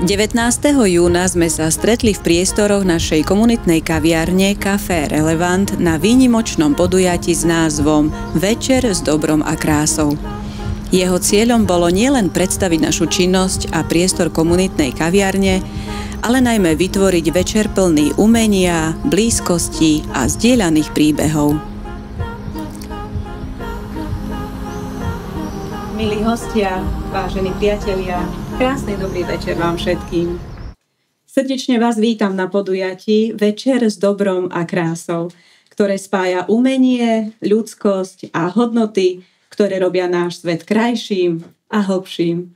19. júna sme sa stretli v priestoroch našej komunitnej kaviarne Café Relevant na výnimočnom podujatí s názvom Večer s dobrom a krásou. Jeho cieľom bolo nielen predstaviť našu činnosť a priestor komunitnej kaviarne, ale najmä vytvoriť večer plný umenia, blízkosti a zdieľaných príbehov. Milí hostia, vážení priatelia, krásny dobrý večer vám všetkým. Srdečne vás vítam na podujatí Večer s dobrom a krásou, ktoré spája umenie, ľudskosť a hodnoty, ktoré robia náš svet krajším a hlbším.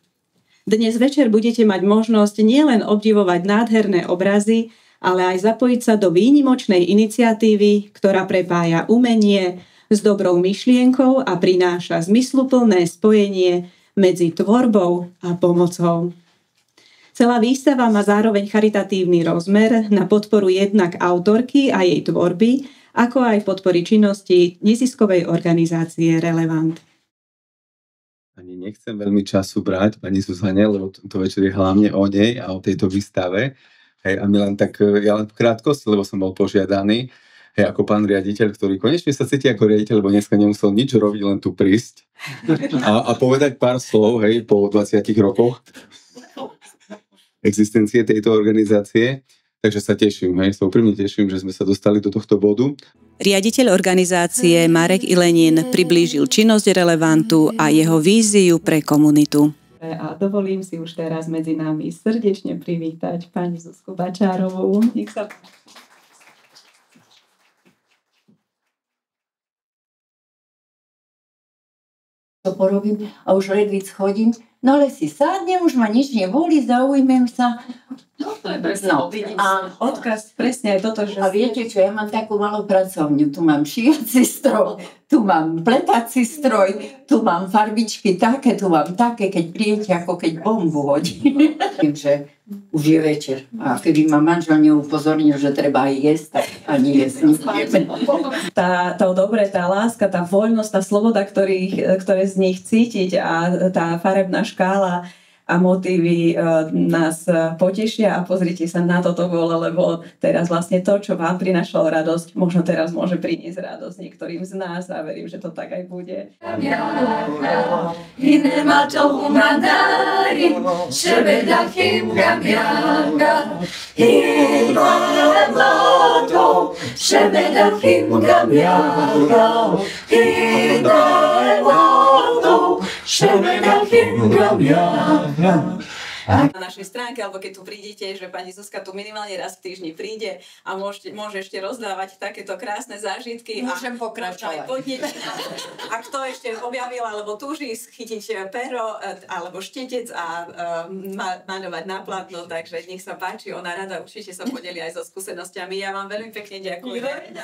Dnes večer budete mať možnosť nielen obdivovať nádherné obrazy, ale aj zapojiť sa do výnimočnej iniciatívy, ktorá prepája umenie s dobrou myšlienkou a prináša zmysluplné spojenie medzi tvorbou a pomocou. Celá výstava má zároveň charitatívny rozmer na podporu jednak autorky a jej tvorby, ako aj podpory činnosti neziskovej organizácie Relevant. Ani nechcem veľmi času brať pani Zuzane, lebo tento večer je hlavne o nej a o tejto výstave. Hej, a ja len v krátkosti, lebo som bol požiadaný, ako pán riaditeľ, ktorý konečne sa cíti ako riaditeľ, lebo dneska nemusel nič robiť, len tu prísť a povedať pár slov, hej, po 20 rokoch existencie tejto organizácie. Takže sa teším, sa úprimne teším, že sme sa dostali do tohto bodu. Riaditeľ organizácie Marek Ilenin priblížil činnosť Relevantu a jeho víziu pre komunitu. A dovolím si už teraz medzi nami srdečne privítať pani Zuzku Bačárovú. Nech sa to porobím a už ledvíc chodím, no ale si sádnem, už ma nič nebolí, zaujmem sa. No to je presne, a odkaz presne aj toto, že... A viete čo, ja mám takú malú pracovňu, tu mám šiaci stroj, tu mám pletací stroj, tu mám farbičky také, tu mám také, keď príjete, ako keď bombu hodí. Tým, že už je večer a keby ma manžel neupozornil, že treba aj jesť, tak ani jesť nebudeme. Tá dobre, tá láska, tá voľnosť, tá sloboda, ktoré z nich cítiť a tá farebná škála a motívy nás potešia a pozrite sa na toto bolo, lebo teraz vlastne to, čo vám prinašalo radosť, možno teraz môže priniesť radosť niektorým z nás a verím, že to tak aj bude. Na našej stránke, alebo keď tu prídete, že pani Zuzka tu minimálne raz v týždni príde a môže ešte rozdávať takéto krásne zážitky. Môžem pokračovať. Ak to ešte objavila, alebo túži chytiť pero alebo štetec a maľovať na plátno, takže nech sa páči, ona rada určite sa podeli aj so skúsenostiami. Ja vám veľmi pekne ďakujem.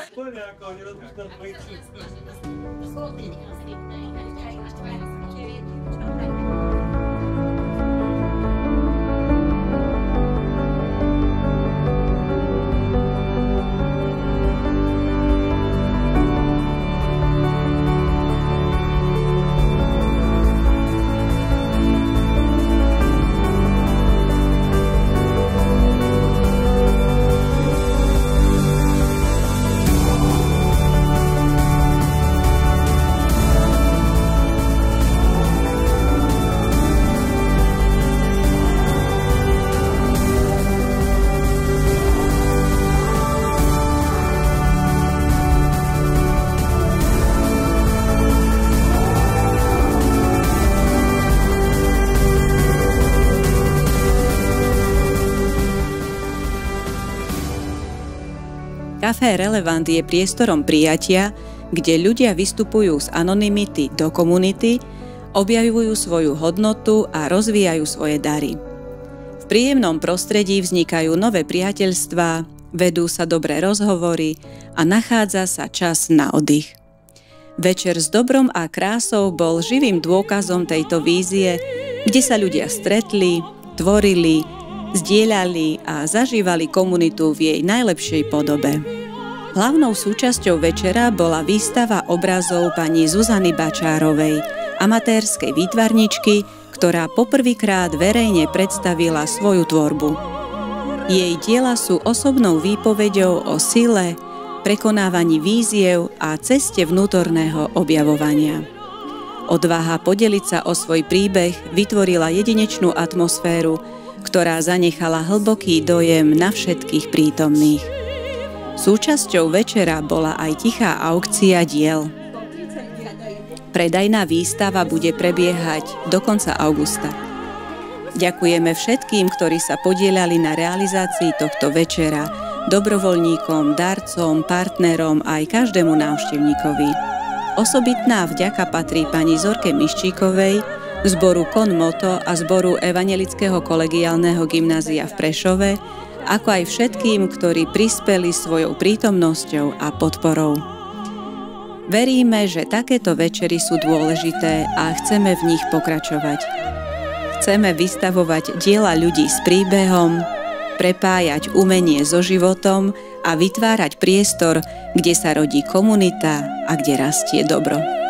Café Relevant je priestorom prijatia, kde ľudia vystupujú z anonymity do komunity, objavujú svoju hodnotu a rozvíjajú svoje dary. V príjemnom prostredí vznikajú nové priateľstvá, vedú sa dobré rozhovory a nachádza sa čas na oddych. Večer s dobrom a krásou bol živým dôkazom tejto vízie, kde sa ľudia stretli, tvorili, zdieľali a zažívali komunitu v jej najlepšej podobe. Hlavnou súčasťou večera bola výstava obrazov pani Zuzany Bačárovej, amatérskej výtvarničky, ktorá poprvýkrát verejne predstavila svoju tvorbu. Jej diela sú osobnou výpoveďou o sile, prekonávaní víziev a ceste vnútorného objavovania. Odvaha podeliť sa o svoj príbeh vytvorila jedinečnú atmosféru, ktorá zanechala hlboký dojem na všetkých prítomných. Súčasťou večera bola aj tichá aukcia diel. Predajná výstava bude prebiehať do konca augusta. Ďakujeme všetkým, ktorí sa podieľali na realizácii tohto večera, dobrovoľníkom, darcom, partnerom aj každému návštevníkovi. Osobitná vďaka patrí pani Zorke Miščíkovej, zboru Kon Moto a zboru Evangelického kolegiálneho gymnázia v Prešove, ako aj všetkým, ktorí prispeli svojou prítomnosťou a podporou. Veríme, že takéto večery sú dôležité a chceme v nich pokračovať. Chceme vystavovať diela ľudí s príbehom, prepájať umenie so životom a vytvárať priestor, kde sa rodí komunita a kde rastie dobro.